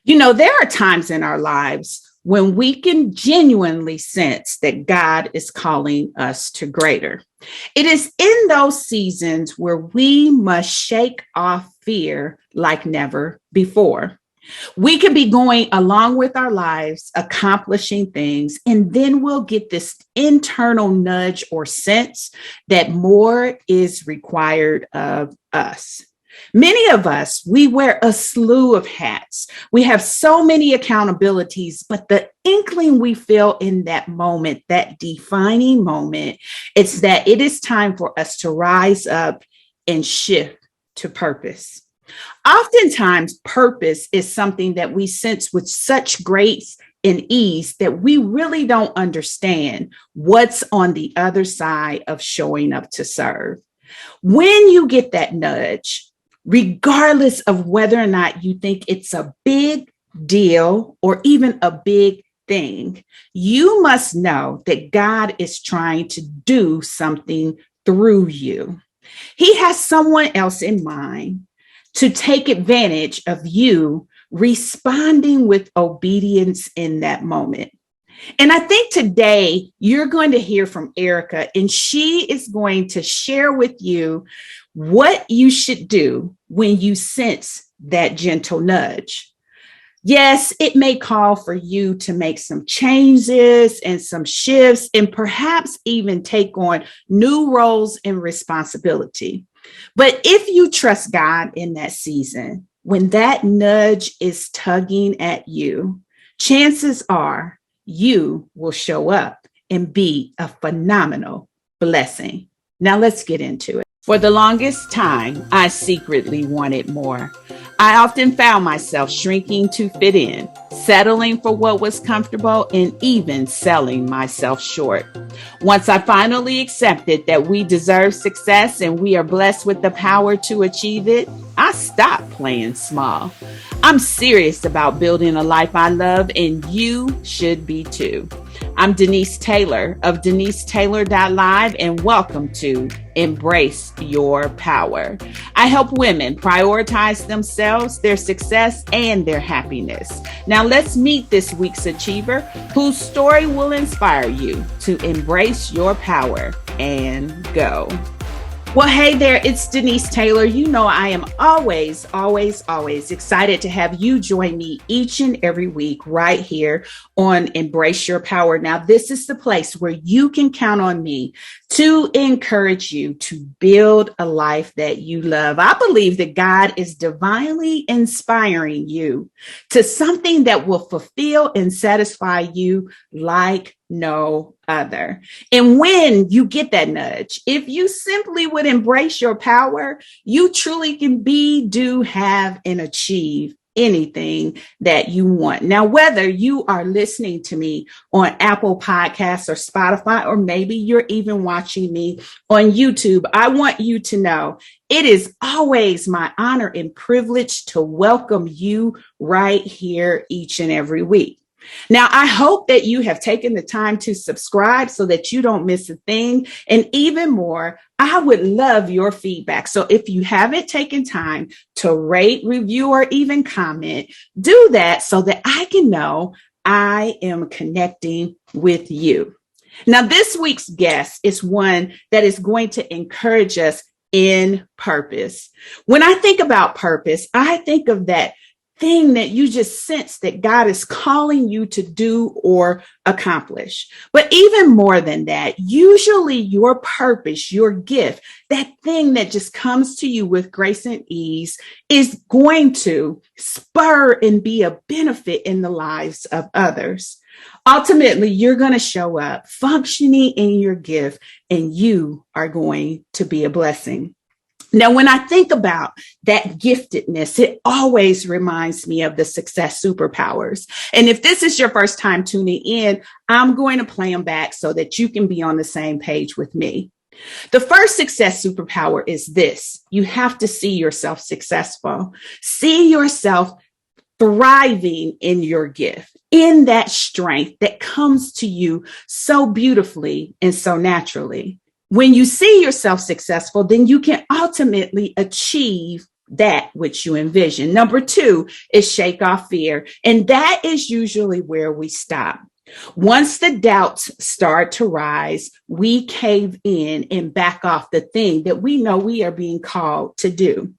There are times in our lives when we can genuinely sense that God is calling us to greater. It is in those seasons where we must shake off fear like never before. We can be going along with our lives, accomplishing things, and then we'll get this internal nudge or sense that more is required of us. Many of us, we wear a slew of hats. We have so many accountabilities, but the inkling we feel in that moment, that defining moment, it's that it is time for us to rise up and shift to purpose. Oftentimes, purpose is something that we sense with such grace and ease that we really don't understand what's on the other side of showing up to serve. When you get that nudge, regardless of whether or not you think it's a big deal or even a big thing, you must know that God is trying to do something through you. He has someone else in mind to take advantage of you responding with obedience in that moment. And I think today you're going to hear from Arika, and she is going to share with you what you should do when you sense that gentle nudge. Yes, it may call for you to make some changes and some shifts, and perhaps even take on new roles and responsibility. But if you trust God in that season, when that nudge is tugging at you, chances are you will show up and be a phenomenal blessing. Now let's get into it. For the longest time, I secretly wanted more. I often found myself shrinking to fit in, settling for what was comfortable, and even selling myself short. Once I finally accepted that we deserve success and we are blessed with the power to achieve it, I stopped playing small. I'm serious about building a life I love, and you should be too. I'm Denise Taylor of DeniseTaylor.live, and welcome to Embrace Your Power. I help women prioritize themselves, their success, and their happiness. Now let's meet this week's achiever whose story will inspire you to embrace your power and go. Well, hey there, it's Denise Taylor. You know I am always excited to have you join me each and every week right here on Embrace Your Power. Now, this is the place where you can count on me to encourage you to build a life that you love. I believe that God is divinely inspiring you to something that will fulfill and satisfy you like no other. And when you get that nudge, if you simply would embrace your power, you truly can be, do, have, and achieve anything that you want. Now, whether you are listening to me on Apple Podcasts or Spotify, or maybe you're even watching me on YouTube, I want you to know it is always my honor and privilege to welcome you right here each and every week. Now, I hope that you have taken the time to subscribe so that you don't miss a thing. And even more, I would love your feedback. So if you haven't taken time to rate, review, or even comment, do that so that I can know I am connecting with you. Now, this week's guest is one that is going to encourage us in purpose. When I think about purpose, I think of that thing that you just sense that God is calling you to do or accomplish. But even more than that, usually your purpose, your gift, that thing that just comes to you with grace and ease is going to spur and be a benefit in the lives of others. Ultimately, you're going to show up functioning in your gift, and you are going to be a blessing. Now, when I think about that giftedness, it always reminds me of the success superpowers. And if this is your first time tuning in, I'm going to play them back so that you can be on the same page with me. The first success superpower is this: you have to see yourself successful. See yourself thriving in your gift, in that strength that comes to you so beautifully and so naturally. When you see yourself successful, then you can ultimately achieve that which you envision. Number 2 is shake off fear. And that is usually where we stop. Once the doubts start to rise, we cave in and back off the thing that we know we are being called to do.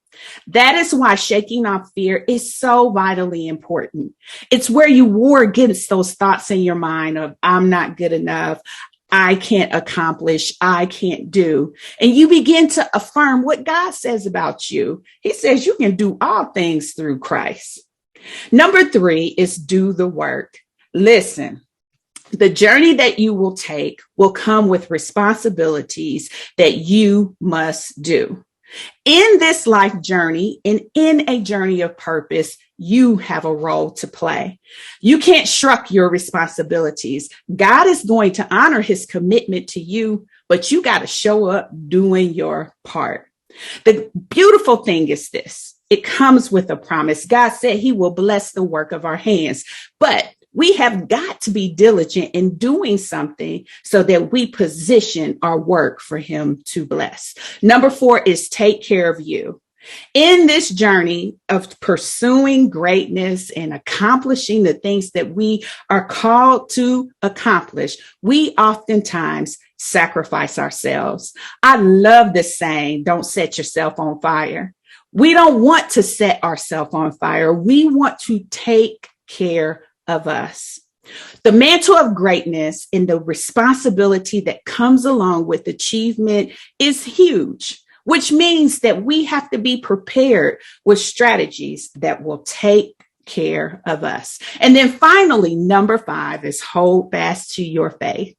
That is why shaking off fear is so vitally important. It's where you war against those thoughts in your mind of, I'm not good enough, I can't accomplish, I can't do. And you begin to affirm what God says about you. He says you can do all things through Christ. Number 3 is do the work. Listen. The journey that you will take will come with responsibilities that you must do. In this life journey and in a journey of purpose, you have a role to play. You can't shrug your responsibilities. God is going to honor his commitment to you, but you got to show up doing your part. The beautiful thing is this. It comes with a promise. God said he will bless the work of our hands, but we have got to be diligent in doing something so that we position our work for him to bless. Number 4 is take care of you. In this journey of pursuing greatness and accomplishing the things that we are called to accomplish, we oftentimes sacrifice ourselves. I love this saying, don't set yourself on fire. We don't want to set ourselves on fire. We want to take care of us. The mantle of greatness and the responsibility that comes along with achievement is huge, which means that we have to be prepared with strategies that will take care of us. And then finally, number 5 is hold fast to your faith.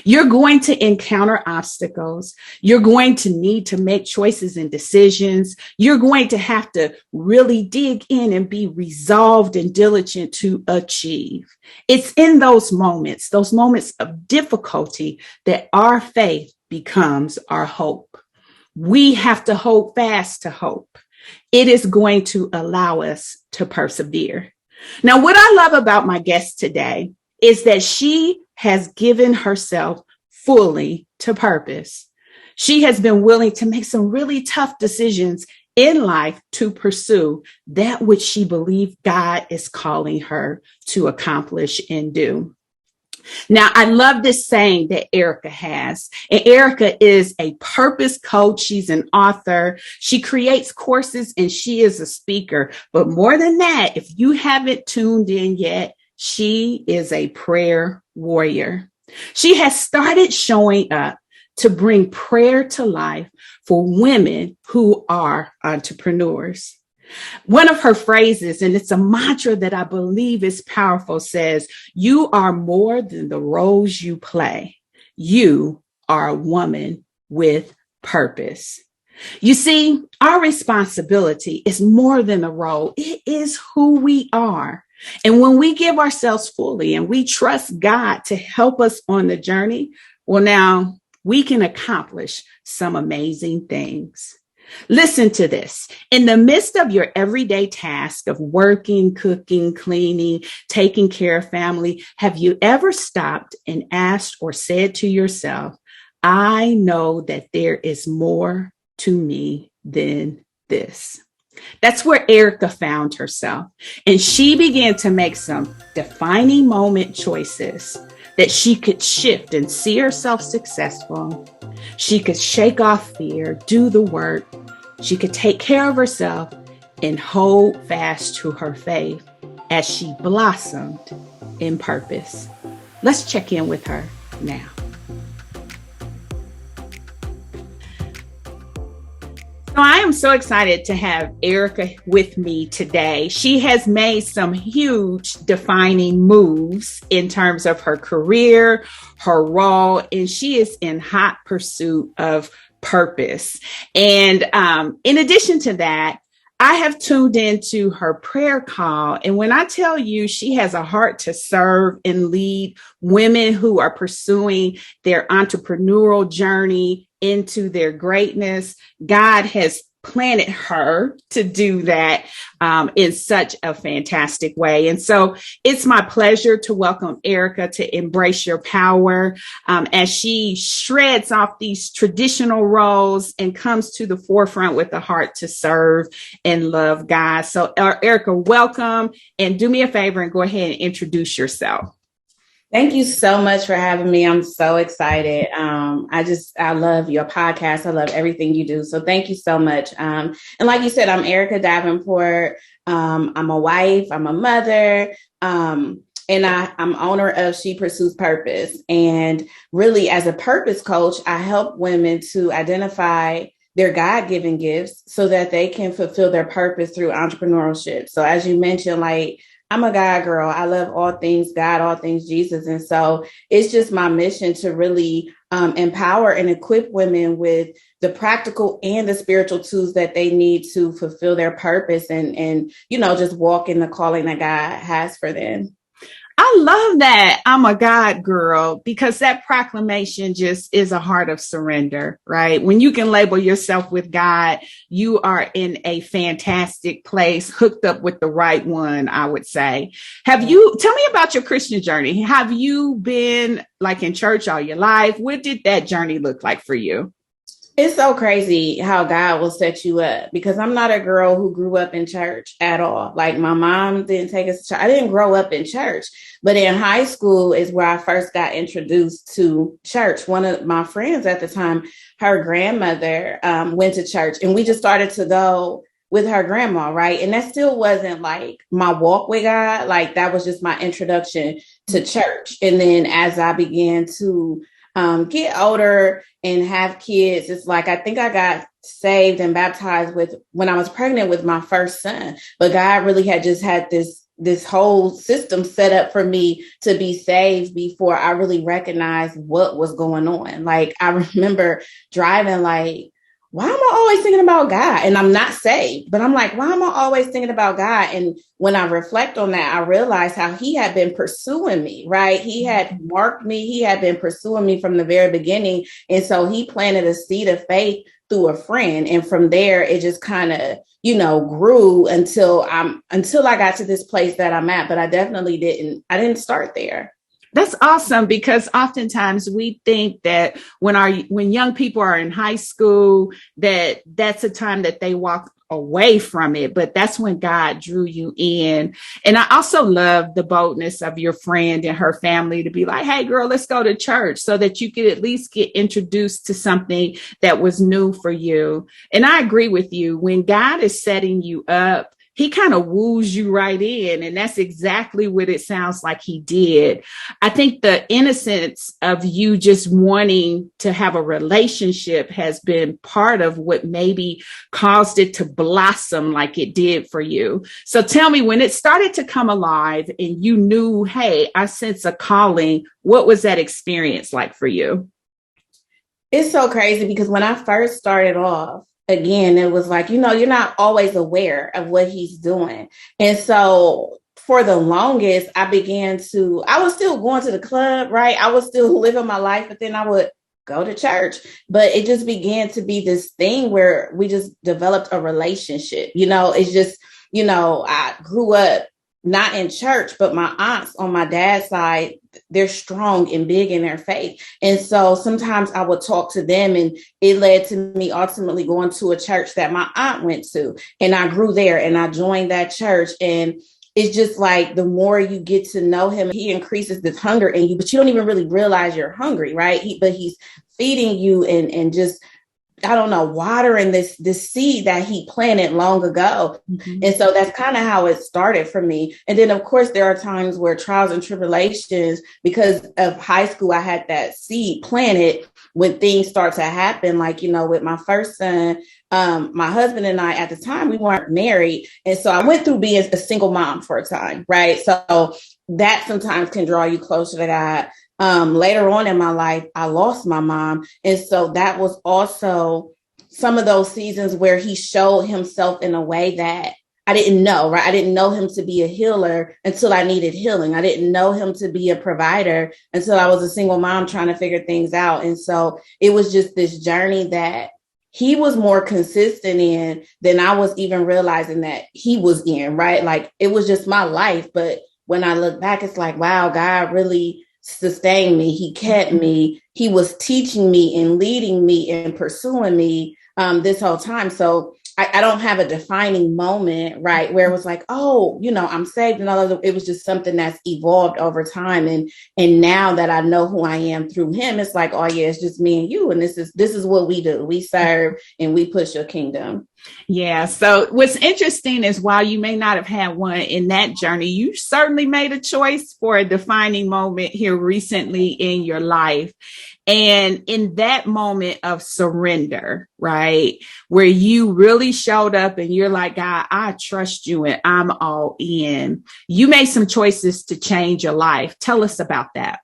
You're going to encounter obstacles. You're going to need to make choices and decisions. You're going to have to really dig in and be resolved and diligent to achieve. It's in those moments of difficulty, that our faith becomes our hope. We have to hold fast to hope. It is going to allow us to persevere. Now, what I love about my guest today is that she has given herself fully to purpose. She has been willing to make some really tough decisions in life to pursue that which she believed God is calling her to accomplish and do. Now, I love this saying that Arika has. And Arika is a purpose coach. She's an author. She creates courses and she is a speaker. But more than that, if you haven't tuned in yet, she is a prayer warrior. She has started showing up to bring prayer to life for women who are entrepreneurs. One of her phrases, and it's a mantra that I believe is powerful, says, "You are more than the roles you play. You are a woman with purpose." You see, our responsibility is more than a role. It is who we are. And when we give ourselves fully and we trust God to help us on the journey, well, now we can accomplish some amazing things. Listen to this. In the midst of your everyday task of working, cooking, cleaning, taking care of family, have you ever stopped and asked or said to yourself, I know that there is more to me than this? That's where Arika found herself. And she began to make some defining moment choices that she could shift and see herself successful. She could shake off fear, do the work. She could take care of herself and hold fast to her faith as she blossomed in purpose. Let's check in with her now. So I am so excited to have Arika with me today. She has made some huge defining moves in terms of her career, her role, and she is in hot pursuit of purpose. And in addition to that, I have tuned into her prayer call. And when I tell you she has a heart to serve and lead women who are pursuing their entrepreneurial journey into their greatness, God has planted her to do that in such a fantastic way. And so it's my pleasure to welcome Arika to Embrace Your Power as she shreds off these traditional roles and comes to the forefront with a heart to serve and love God. So Arika, welcome, and do me a favor and go ahead and introduce yourself. Thank you so much for having me. I'm so excited. I love your podcast. I love everything you do. So thank you so much. And like you said, I'm Arika Davenport. I'm a wife. I'm a mother. And I'm owner of She Pursues Purpose. And really, as a purpose coach, I help women to identify their God-given gifts so that they can fulfill their purpose through entrepreneurship. So as you mentioned, like, I'm a God girl. I love all things God, all things Jesus. And so it's just my mission to really empower and equip women with the practical and the spiritual tools that they need to fulfill their purpose and just walk in the calling that God has for them. I love that. I'm a God girl, because that proclamation just is a heart of surrender, right? When you can label yourself with God, you are in a fantastic place, hooked up with the right one, I would say. Tell me about your Christian journey. Have you been like in church all your life? What did that journey look like for you? It's so crazy how God will set you up, because I'm not a girl who grew up in church at all. Like, my mom didn't take us to church. I didn't grow up in church, but in high school is where I first got introduced to church. One of my friends at the time, her grandmother went to church, and we just started to go with her grandma, right? And that still wasn't like my walk with God. Like, that was just my introduction to church. And then as I began to get older and have kids, it's like, I think I got saved and baptized when I was pregnant with my first son. But God really had just had this whole system set up for me to be saved before I really recognized what was going on. Like, I remember driving like, why am I always thinking about God? And I'm not saved, but I'm like, why am I always thinking about God? And when I reflect on that, I realize how he had been pursuing me, right? He had marked me. He had been pursuing me from the very beginning. And so he planted a seed of faith through a friend. And from there, it just kind of, grew until I got to this place that I'm at. But I definitely didn't start there. That's awesome, because oftentimes we think that when young people are in high school, that's a time that they walk away from it, but that's when God drew you in. And I also love the boldness of your friend and her family to be like, hey girl, let's go to church, so that you could at least get introduced to something that was new for you. And I agree with you. When God is setting you up, he kind of woos you right in. And that's exactly what it sounds like he did. I think the innocence of you just wanting to have a relationship has been part of what maybe caused it to blossom like it did for you. So tell me, when it started to come alive and you knew, hey, I sense a calling, what was that experience like for you? It's so crazy, because when I first started off, again, it was like, you're not always aware of what he's doing. And so for the longest, I was still going to the club, right? I was still living my life, but then I would go to church. But it just began to be this thing where we just developed a relationship. It's just, I grew up not in church, but my aunts on my dad's side, they're strong and big in their faith. And so sometimes I would talk to them, and it led to me ultimately going to a church that my aunt went to. And I grew there and I joined that church. And it's just like, the more you get to know him, he increases this hunger in you, but you don't even really realize you're hungry, right? But he's feeding you and just, I don't know, watering this seed that he planted long ago. Mm-hmm. And so that's kind of how it started for me. And then, of course, there are times where trials and tribulations, because of high school, I had that seed planted. When things start to happen, like, with my first son, my husband and I, at the time, we weren't married. And so I went through being a single mom for a time, right? So that sometimes can draw you closer to God. Later on in my life, I lost my mom. And so that was also some of those seasons where he showed himself in a way that I didn't know, right? I didn't know him to be a healer until I needed healing. I didn't know him to be a provider until I was a single mom trying to figure things out. And so it was just this journey that he was more consistent in than I was even realizing that he was in, right? Like it was just my life. But when I look back, it's like, wow, God really sustained me. He kept me. He was teaching me and leading me and pursuing me this whole time. So I don't have a defining moment, right, where it was like, oh, I'm saved and all of it. It was just something that's evolved over time. And now that I know who I am through him, it's like, oh yeah, it's just me and you. And this is what we do. We serve and we push your kingdom. Yeah. So what's interesting is while you may not have had one in that journey, you certainly made a choice for a defining moment here recently in your life. And in that moment of surrender, right, where you really showed up and you're like, God, I trust you and I'm all in. You made some choices to change your life. Tell us about that.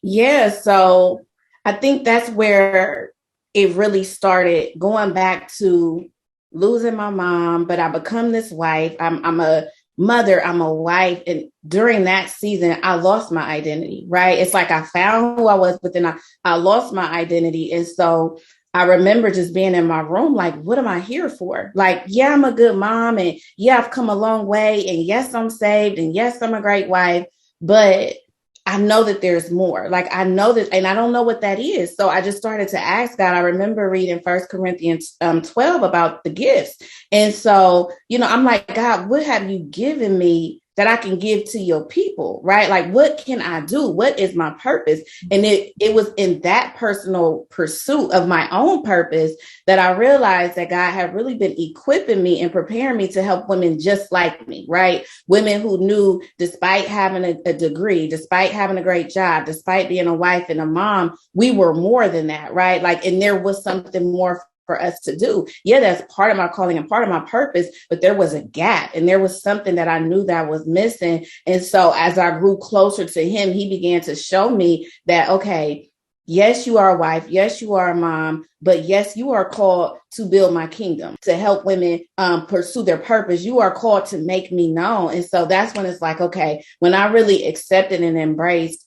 Yeah. So I think that's where it really started, going back to losing my mom, but I become this wife. I'm a mother, I'm a wife. And during that season, I lost my identity, right? It's like I found who I was, but then I lost my identity. And so I remember just being in my room, like, what am I here for? Like, yeah, I'm a good mom. And yeah, I've come a long way. And yes, I'm saved. And yes, I'm a great wife. But I know that there's more. Like, I know that, and I don't know what that is. So I just started to ask God. I remember reading 1 Corinthians 12 about the gifts. And so, I'm like, God, what have you given me that I can give to your people, right? Like, what can I do? What is my purpose? And it was in that personal pursuit of my own purpose that I realized that God had really been equipping me and preparing me to help women just like me, right? Women who knew, despite having a degree, despite having a great job, despite being a wife and a mom, we were more than that, right? Like, and there was something more for us to do. Yeah, that's part of my calling and part of my purpose, but there was a gap and there was something that I knew that I was missing. And so as I grew closer to him, he began to show me that, okay, yes, you are a wife. Yes, you are a mom, but yes, you are called to build my kingdom, to help women pursue their purpose. You are called to make me known. And so that's when it's like, okay, when I really accepted and embraced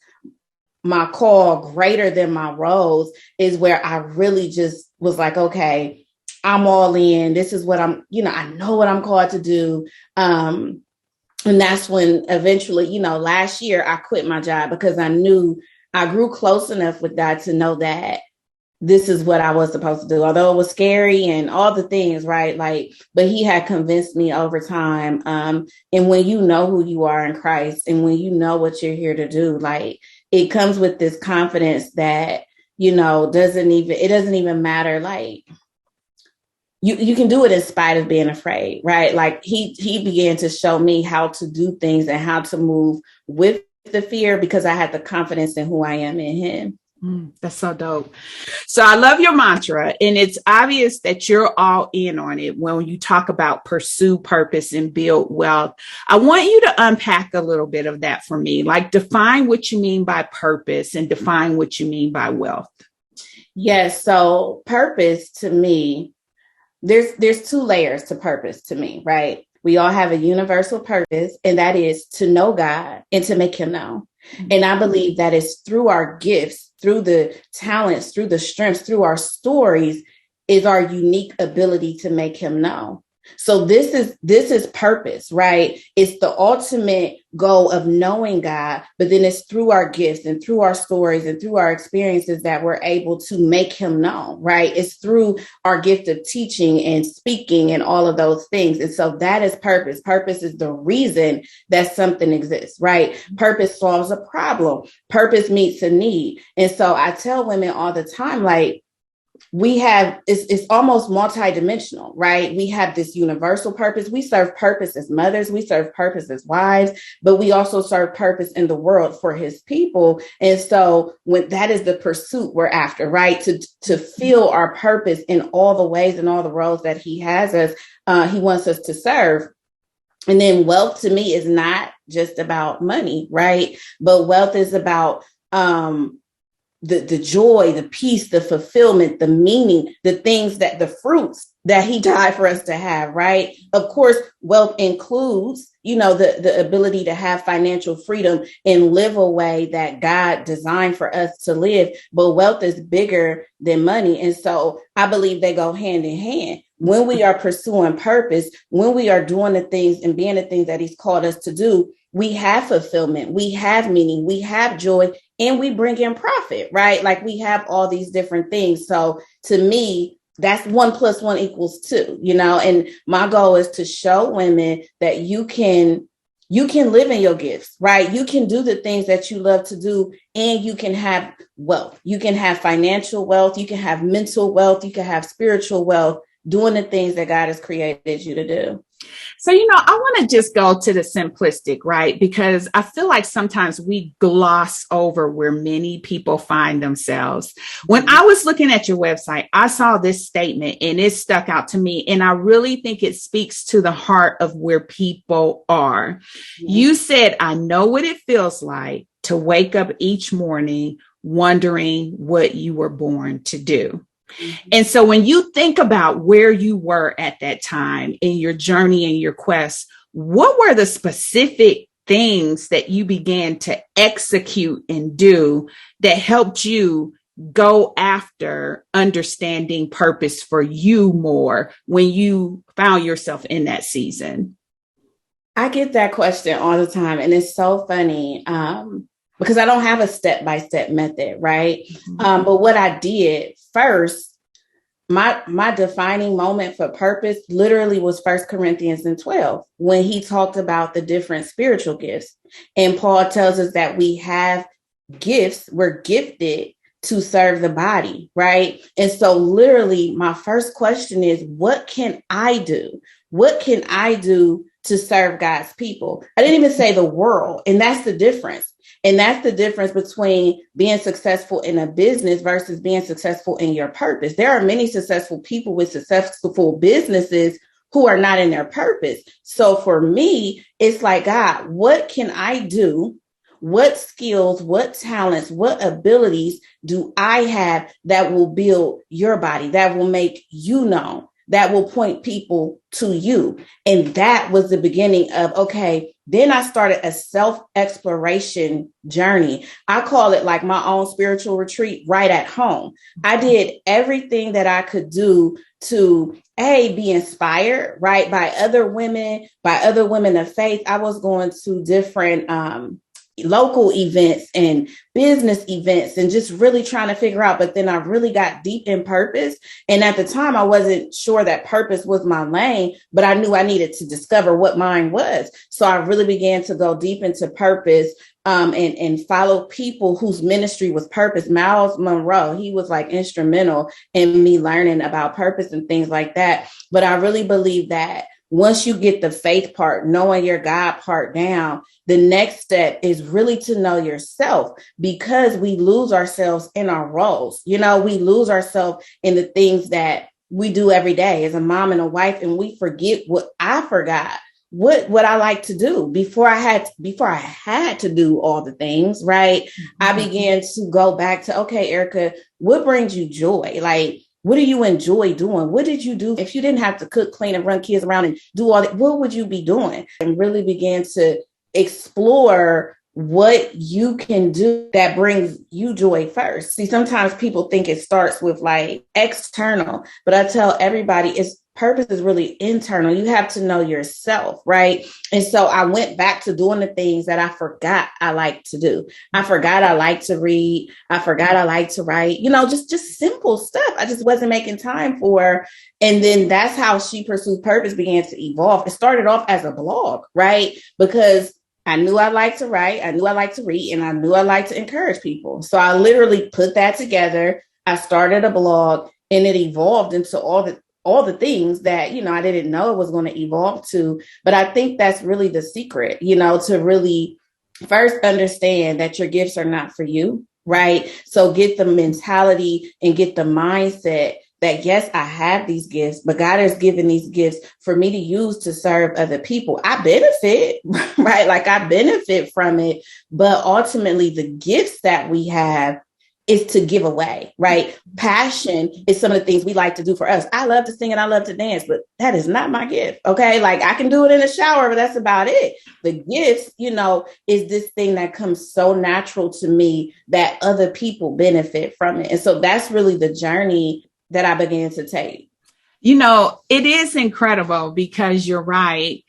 my call greater than my roles, is where I really just was like, okay, I'm all in. This is what I know what I'm called to do. And that's when eventually, last year I quit my job because I knew I grew close enough with God to know that this is what I was supposed to do, although it was scary and all the things, right? Like, but he had convinced me over time. And when you know who you are in Christ and when you know what you're here to do, like, it comes with this confidence that, it doesn't even matter. Like, you can do it in spite of being afraid, right? Like he began to show me how to do things and how to move with the fear because I had the confidence in who I am in him. That's so dope. So I love your mantra, and it's obvious that you're all in on it when you talk about pursue purpose and build wealth. I want you to unpack a little bit of that for me, like define what you mean by purpose and define what you mean by wealth. Yes. So purpose to me, there's two layers to purpose to me, right? We all have a universal purpose, and that is to know God and to make him known. And I believe that it's through our gifts, through the talents, through the strengths, through our stories is our unique ability to make him known. So this is purpose, right? It's the ultimate goal of knowing God, but then it's through our gifts and through our stories and through our experiences that we're able to make him known, right? It's through our gift of teaching and speaking and all of those things. And so that is purpose. Purpose is the reason that something exists, right? Purpose solves a problem. Purpose meets a need. And so I tell women all the time, like, it's almost multidimensional, right? We have this universal purpose. We serve purpose as mothers. We serve purpose as wives, but we also serve purpose in the world for his people. And so when that is the pursuit we're after, right? To feel our purpose in all the ways and all the roles that he has us, he wants us to serve. And then wealth to me is not just about money, right? But wealth is about, the joy, the peace, the fulfillment, the meaning, the things that the fruits that he died for us to have, right? Of course, wealth includes, the ability to have financial freedom and live a way that God designed for us to live. But wealth is bigger than money. And so I believe they go hand in hand. When we are pursuing purpose, when we are doing the things and being the things that he's called us to do, we have fulfillment, we have meaning, we have joy, and we bring in profit, right? Like we have all these different things. So to me, that's 1 + 1 = 2, and my goal is to show women that you can live in your gifts, right? You can do the things that you love to do, and you can have wealth. You can have financial wealth. You can have mental wealth. You can have spiritual wealth doing the things that God has created you to do. So, I want to just go to the simplistic, right? Because I feel like sometimes we gloss over where many people find themselves. When I was looking at your website, I saw this statement and it stuck out to me. And I really think it speaks to the heart of where people are. Mm-hmm. You said, I know what it feels like to wake up each morning wondering what you were born to do. And so when you think about where you were at that time in your journey and your quest, what were the specific things that you began to execute and do that helped you go after understanding purpose for you more when you found yourself in that season? I get that question all the time. And it's so funny. Because I don't have a step-by-step method, right? Mm-hmm. But what I did first, my defining moment for purpose literally was 1 Corinthians 12, when he talked about the different spiritual gifts. And Paul tells us that we have gifts, we're gifted to serve the body, right? And so literally my first question is, what can I do? What can I do to serve God's people? I didn't even say the world. And that's the difference. And that's the difference between being successful in a business versus being successful in your purpose. There are many successful people with successful businesses who are not in their purpose. So for me, it's like, God, what can I do? What skills, what talents, what abilities do I have that will build your body, that will make you known, that will point people to you? And that was the beginning of, okay, then I started a self-exploration journey. I call it like my own spiritual retreat right at home. I did everything that I could do to be inspired, right, by other women of faith. I was going to different local events and business events and just really trying to figure out. But then I really got deep in purpose. And at the time, I wasn't sure that purpose was my lane, but I knew I needed to discover what mine was. So I really began to go deep into purpose and follow people whose ministry was purpose. Miles Monroe, he was like instrumental in me learning about purpose and things like that. But I really believe that once you get the faith part, knowing your God part down, the next step is really to know yourself, because we lose ourselves in our roles. We lose ourselves in the things that we do every day as a mom and a wife, and we forget what I forgot. What I like to do before I had to do all the things, right? Mm-hmm. I began to go back to, okay, Arika, what brings you joy? Like, what do you enjoy doing? What did you do? If you didn't have to cook, clean, and run kids around and do all that, what would you be doing? And really began to explore what you can do that brings you joy first. See, sometimes people think it starts with like external, but I tell everybody purpose is really internal. You have to know yourself, right? And so I went back to doing the things that I forgot I like to do. I forgot I like to read. I forgot I like to write, just simple stuff I just wasn't making time for. And then that's how She Pursues Purpose began to evolve. It started off as a blog, right? Because I knew I liked to write, I knew I liked to read, and I knew I liked to encourage people. So I literally put that together. I started a blog, and it evolved into all the things that, I didn't know it was going to evolve to. But I think that's really the secret, to really first understand that your gifts are not for you, right? So get the mentality and get the mindset that, yes, I have these gifts, but God has given these gifts for me to use to serve other people. I benefit, right? Like I benefit from it. But ultimately, the gifts that we have is to give away, right? Passion is some of the things we like to do for us. I love to sing and I love to dance, but that is not my gift. Okay. Like I can do it in the shower, but that's about it. The gifts, is this thing that comes so natural to me that other people benefit from it. And so that's really the journey that I began to take. It is incredible because you're right.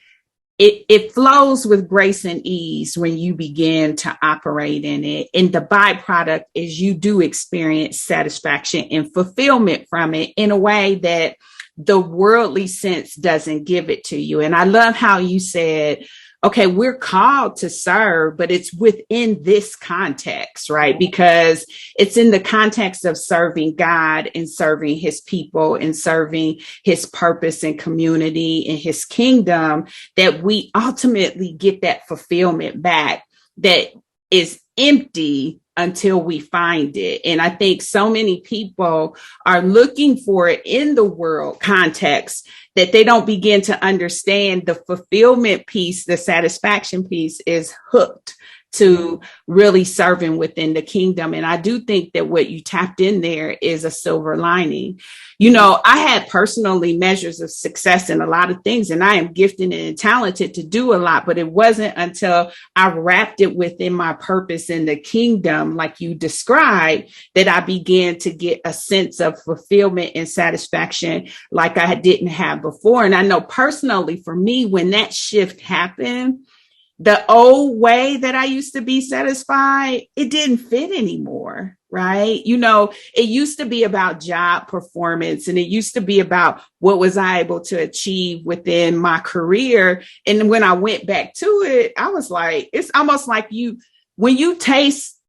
It flows with grace and ease when you begin to operate in it. And the byproduct is you do experience satisfaction and fulfillment from it in a way that the worldly sense doesn't give it to you. And I love how you said, okay, we're called to serve, but it's within this context, right? Because it's in the context of serving God and serving his people and serving his purpose and community and his kingdom that we ultimately get that fulfillment back that is empty until we find it. And I think so many people are looking for it in the world context that they don't begin to understand the fulfillment piece, the satisfaction piece is hooked to really serving within the kingdom. And I do think that what you tapped in there is a silver lining. I had personally measures of success in a lot of things, and I am gifted and talented to do a lot, but it wasn't until I wrapped it within my purpose in the kingdom, like you described, that I began to get a sense of fulfillment and satisfaction like I didn't have before. And I know personally for me, when that shift happened, the old way that I used to be satisfied, it didn't fit anymore, right? It used to be about job performance and it used to be about what was I able to achieve within my career. And when I went back to it, I was like, it's almost like when you taste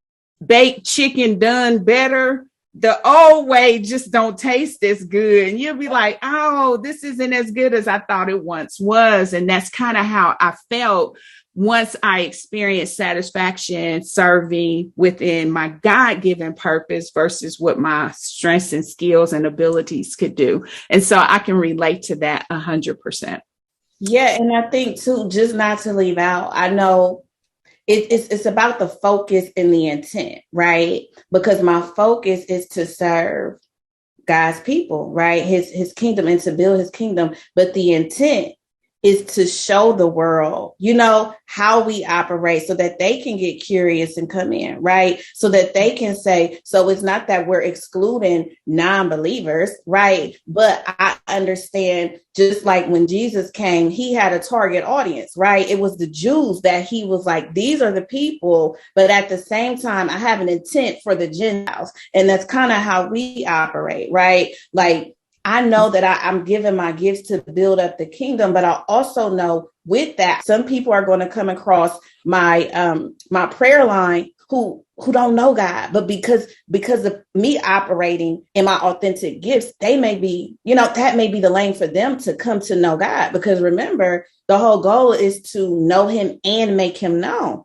baked chicken done better, the old way just don't taste as good. And you'll be like, oh, this isn't as good as I thought it once was. And that's kind of how I felt once I experienced satisfaction serving within my God-given purpose versus what my strengths and skills and abilities could do. And so I can relate to that 100%. Yeah. And I think too, just not to leave out, I know it's about the focus and the intent, right? Because my focus is to serve God's people, right? His kingdom and to build his kingdom. But the intent is to show the world, how we operate so that they can get curious and come in, right? So that they can say, so it's not that we're excluding non-believers, right? But I understand just like when Jesus came, he had a target audience, right? It was the Jews that he was like, these are the people. But at the same time, I have an intent for the Gentiles. And that's kind of how we operate, right? Like, I know that I'm giving my gifts to build up the kingdom, but I also know with that, some people are going to come across my my prayer line who don't know God, but because of me operating in my authentic gifts, they may be, that may be the lane for them to come to know God. Because remember, the whole goal is to know him and make him known.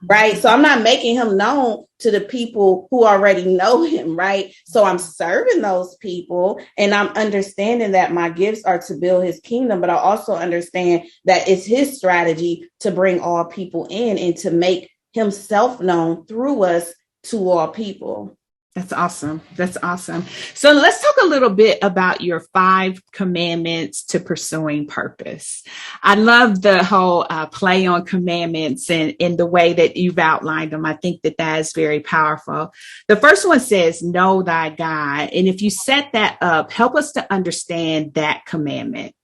Right. So I'm not making him known to the people who already know him. Right. So I'm serving those people and I'm understanding that my gifts are to build his kingdom. But I also understand that it's his strategy to bring all people in and to make himself known through us to all people. That's awesome. That's awesome. So let's talk a little bit about your 5 commandments to pursuing purpose. I love the whole play on commandments and in the way that you've outlined them. I think that is very powerful. The first one says, know thy God. And if you set that up, help us to understand that commandment.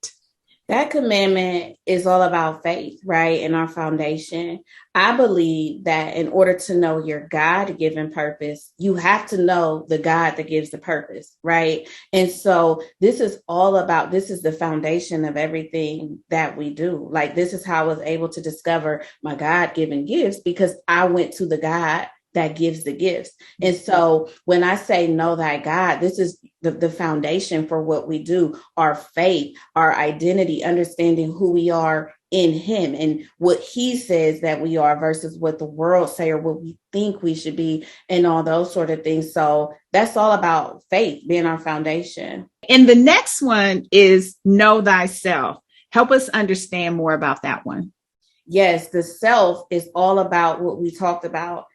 That commandment is all about faith, right? And our foundation. I believe that in order to know your God-given purpose, you have to know the God that gives the purpose, right? And so this is the foundation of everything that we do. Like, this is how I was able to discover my God-given gifts, because I went to the God that gives the gifts. And so when I say know thy God, this is the foundation for what we do, our faith, our identity, understanding who we are in him and what he says that we are versus what the world say or what we think we should be and all those sort of things. So that's all about faith being our foundation. And the next one is know thyself. Help us understand more about that one. Yes, the self is all about what we talked about.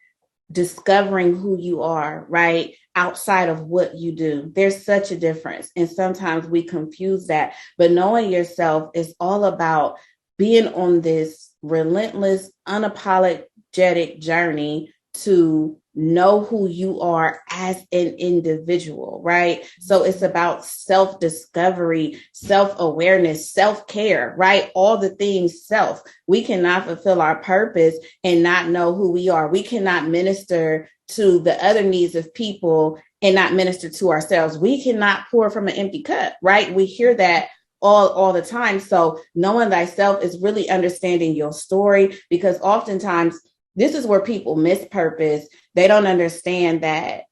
discovering who you are, right? Outside of what you do. There's such a difference. And sometimes we confuse that. But knowing yourself is all about being on this relentless, unapologetic journey to know who you are as an individual, right? So it's about self-discovery, self-awareness, self-care, right? All the things self. We cannot fulfill our purpose and not know who we are. We cannot minister to the other needs of people and not minister to ourselves. We cannot pour from an empty cup, right? We hear that all the time. So knowing thyself is really understanding your story, because oftentimes this is where people miss purpose. They don't understand that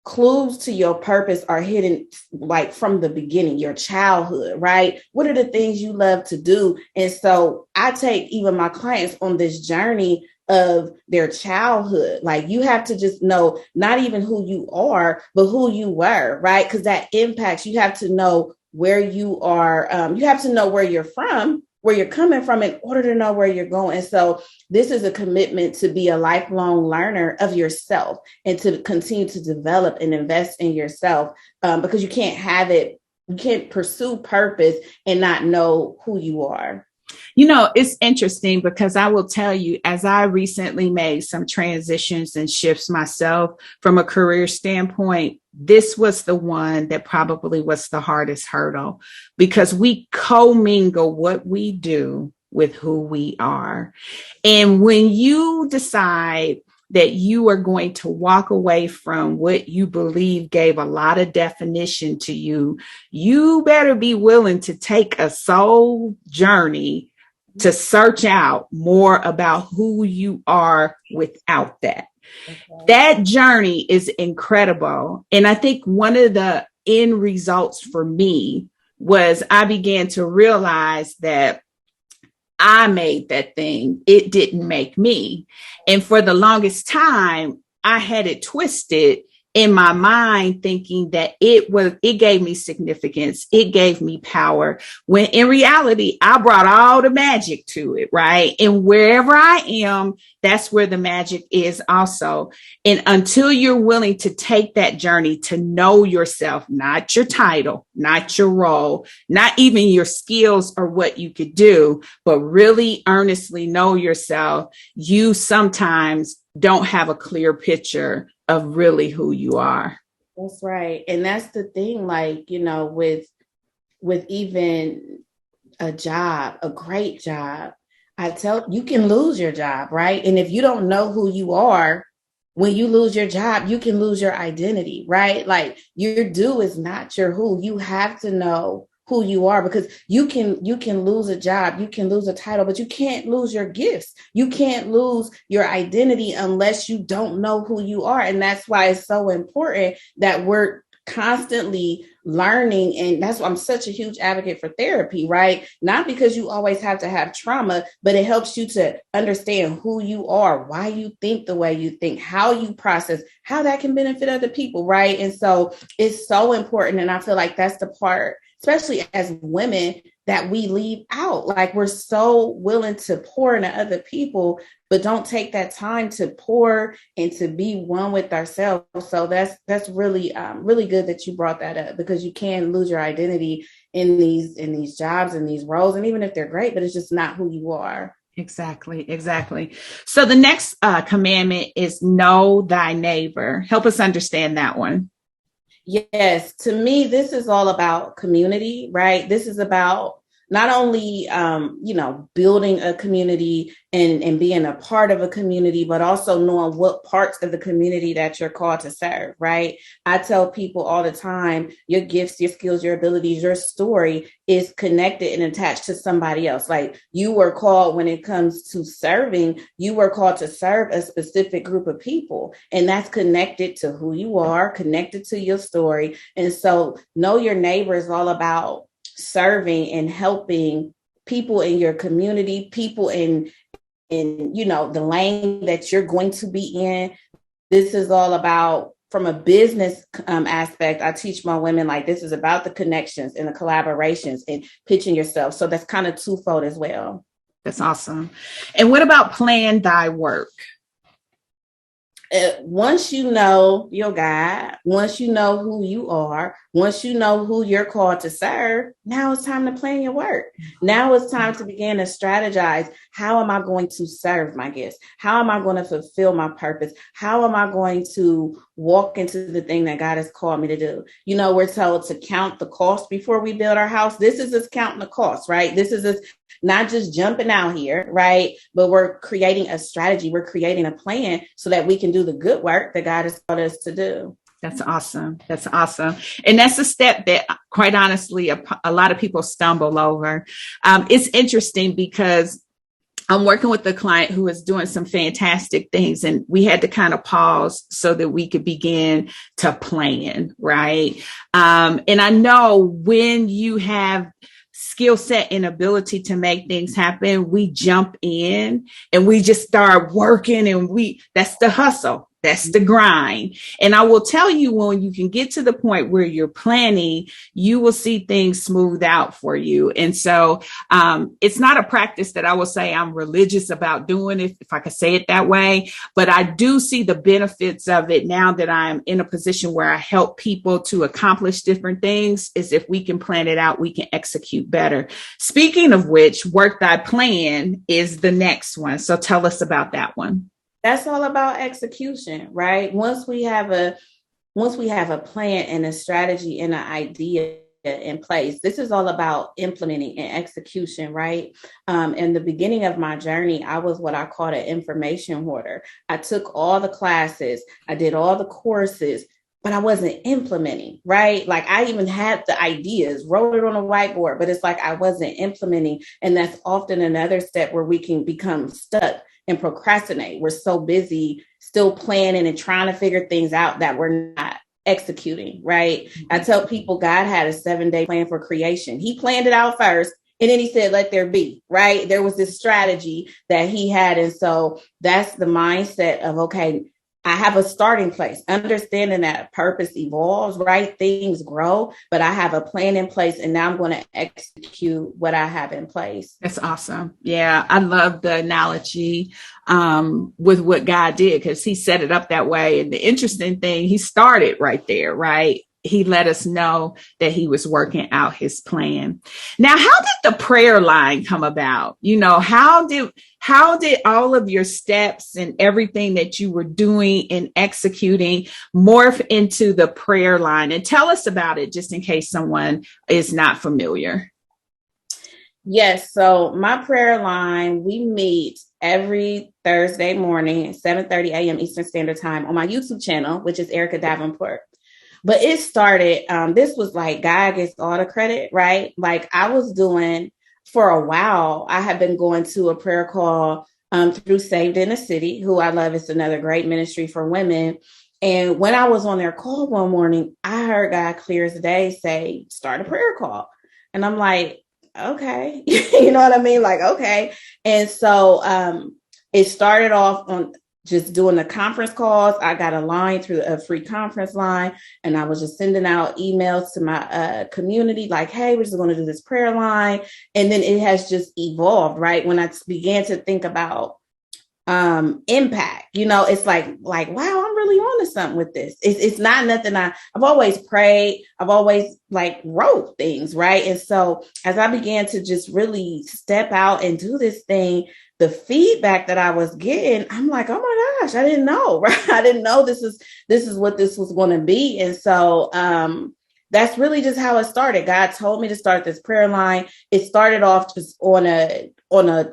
clues to your purpose are hidden like from the beginning, your childhood, right? What are the things you love to do? And so I take even my clients on this journey of their childhood. Like, you have to just know not even who you are, but who you were, right? Because that impacts, you have to know where you are. You have to know where you're from, where you're coming from in order to know where you're going. And so this is a commitment to be a lifelong learner of yourself and to continue to develop and invest in yourself, because you can't pursue purpose and not know who you are. You know, it's interesting because I will tell you, as I recently made some transitions and shifts myself from a career standpoint, this was the one that probably was the hardest hurdle, because we commingle what we do with who we are. And when you decide that you are going to walk away from what you believe gave a lot of definition to you, you better be willing to take a soul journey to search out more about who you are without that. Okay. That journey is incredible. And I think one of the end results for me was I began to realize that I made that thing. It didn't make me. And for the longest time, I had it twisted in my mind, thinking that it gave me significance. It gave me power, when in reality, I brought all the magic to it, right? And wherever I am, that's where the magic is also. And until you're willing to take that journey to know yourself, not your title, not your role, not even your skills or what you could do, but really earnestly know yourself, you sometimes don't have a clear picture of really who you are. That's right. And that's the thing, like, you know, with even a job, a great job, I tell you can lose your job, right? And if you don't know who you are, when you lose your job, you can lose your identity, right? Like, your do is not your who. You have to know who you are, because you can lose a job, you can lose a title, but you can't lose your gifts. You can't lose your identity unless you don't know who you are. And that's why it's so important that we're constantly learning. And that's why I'm such a huge advocate for therapy, right? Not because you always have to have trauma, but it helps you to understand who you are, why you think the way you think, how you process, how that can benefit other people, right? And so it's so important. And I feel like that's the part, especially as women, that we leave out. Like, we're so willing to pour into other people, but don't take that time to pour and to be one with ourselves. So that's really, really good that you brought that up, because you can lose your identity in these jobs and these roles. And even if they're great, but it's just not who you are. Exactly. So the next commandment is know thy neighbor. Help us understand that one. Yes, to me, this is all about community, right? This is about not only, building a community and being a part of a community, but also knowing what parts of the community that you're called to serve, right? I tell people all the time, your gifts, your skills, your abilities, your story is connected and attached to somebody else. Like, you were called, when it comes to serving, you were called to serve a specific group of people, and that's connected to who you are, connected to your story. And so know your neighbor is all about serving and helping people in your community, people in the lane that you're going to be in. This is all about, from a business aspect, I teach my women, like, this is about the connections and the collaborations and pitching yourself. So that's kind of twofold as well. That's awesome. And what about plan thy work? once you know your God, once you know who you are, once you know who you're called to serve, now it's time to plan your work. Now it's time to begin to strategize. How am I going to serve my gifts? How am I going to fulfill my purpose? How am I going to walk into the thing that God has called me to do? You know, we're told to count the cost before we build our house. This is us counting the cost, right? This is us not just jumping out here, right? But we're creating a strategy. We're creating a plan so that we can do the good work that God has called us to do. That's awesome. That's awesome. And that's a step that, quite honestly, a lot of people stumble over. It's interesting because I'm working with a client who is doing some fantastic things, and we had to kind of pause so that we could begin to plan, right? And I know when you have skill set and ability to make things happen, we jump in and we just start working, and that's the hustle. That's the grind. And I will tell you, when you can get to the point where you're planning, you will see things smooth out for you. And so it's not a practice that I will say I'm religious about doing, if I could say it that way. But I do see the benefits of it now that I'm in a position where I help people to accomplish different things. Is if we can plan it out, we can execute better. Speaking of which, Work Thy Plan is the next one. So tell us about that one. That's all about execution, right? Once we have a plan and a strategy and an idea in place, this is all about implementing and execution, right? In the beginning of my journey, I was what I call an information hoarder. I took all the classes, I did all the courses, but I wasn't implementing, right? Like, I even had the ideas, wrote it on a whiteboard, but it's like I wasn't implementing. And that's often another step where we can become stuck and procrastinate. We're so busy still planning and trying to figure things out that we're not executing, right? I tell people God had a 7-day plan for creation. He planned it out first, and then he said, let there be, right? There was this strategy that he had. And so that's the mindset of, okay, I have a starting place, understanding that purpose evolves, right? Things grow, but I have a plan in place, and now I'm going to execute what I have in place. That's awesome. Yeah, I love the analogy with what God did, because he set it up that way. And the interesting thing, he started right there, right? He let us know that he was working out his plan. Now, how did the prayer line come about? You know, how did all of your steps and everything that you were doing and executing morph into the prayer line? And tell us about it, just in case someone is not familiar. Yes. So my prayer line, we meet every Thursday morning at 7:30 a.m. Eastern Standard Time on my YouTube channel, which is Arika Davenport. But it started, this was like, God gets all the credit, right? Like, I was doing for a while, I had been going to a prayer call through Saved in the City, who I love. It's another great ministry for women. And when I was on their call one morning, I heard God clear as day say, start a prayer call. And I'm like, okay, you know what I mean? Like, okay. And so it started off on just doing the conference calls. I got a line through a free conference line, and I was just sending out emails to my community like, hey, we're just going to do this prayer line. And then it has just evolved, right? When I began to think about impact, you know, it's like, wow, I'm really on to something with this. It's not nothing I've always prayed. I've always like wrote things, right? And so as I began to just really step out and do this thing, the feedback that I was getting, I'm like, oh my gosh, I didn't know, right? I didn't know this is what this was going to be. And so that's really just how it started. God told me to start this prayer line. It started off just on a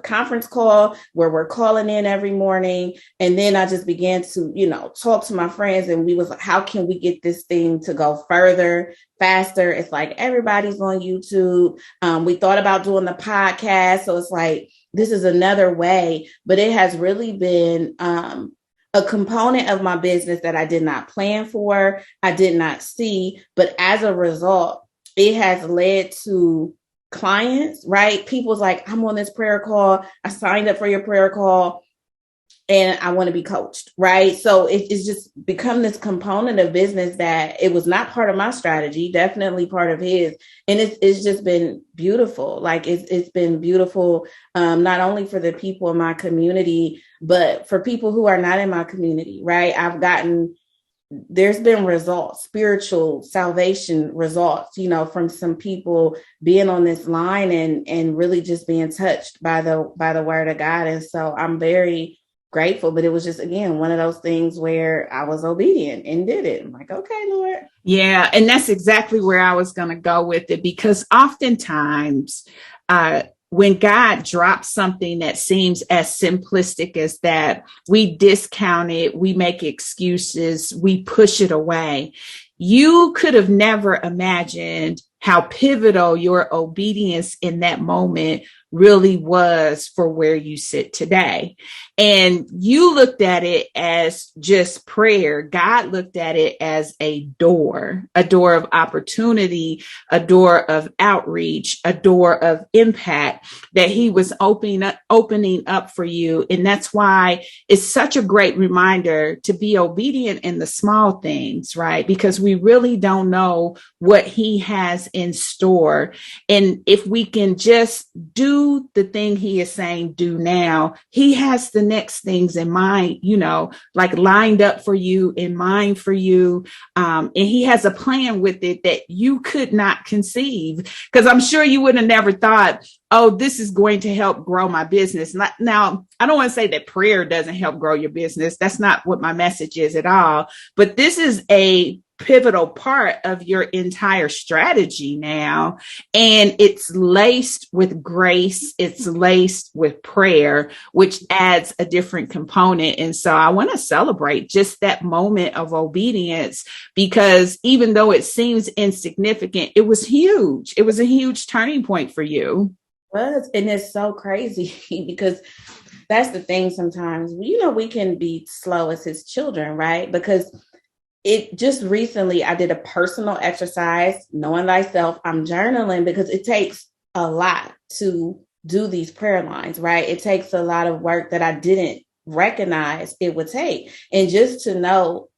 conference call where we're calling in every morning. And then I just began to, you know, talk to my friends, and we was like, how can we get this thing to go further, faster? It's like, everybody's on YouTube. We thought about doing the podcast. So it's like, this is another way, but it has really been a component of my business that I did not plan for, I did not see, but as a result, it has led to clients, right? People's like, I'm on this prayer call. I signed up for your prayer call. and I want to be coached, right? So it's just become this component of business that it was not part of my strategy, definitely part of his. And it's just been beautiful. Like it's been beautiful, not only for the people in my community, but for people who are not in my community, right? There's been results, spiritual salvation results, from some people being on this line and really just being touched by the word of God. And so I'm very grateful, but it was just, again, one of those things where I was obedient and did it. I'm like, okay, Lord. Yeah. And that's exactly where I was going to go with it, because oftentimes, when God drops something that seems as simplistic as that, we discount it, we make excuses, we push it away. You could have never imagined how pivotal your obedience in that moment really was for where you sit today. And you looked at it as just prayer. God looked at it as a door of opportunity, a door of outreach, a door of impact that he was opening up for you. And that's why it's such a great reminder to be obedient in the small things, right? Because we really don't know what he has in store. And if we can just do the thing he is saying do now, he has the next things in mind, like lined up for you, in mind for you. And he has a plan with it that you could not conceive, because I'm sure you would have never thought, oh, this is going to help grow my business. Now, I don't want to say that prayer doesn't help grow your business. That's not what my message is at all. But this is a pivotal part of your entire strategy now. And it's laced with grace. It's laced with prayer, which adds a different component. And so I want to celebrate just that moment of obedience, because even though it seems insignificant, it was huge. It was a huge turning point for you. And it's so crazy because that's the thing. Sometimes, we can be slow as his children, right? Because it just recently, I did a personal exercise, knowing thyself. I'm journaling because it takes a lot to do these prayer lines, right? It takes a lot of work that I didn't recognize it would take. And just to know,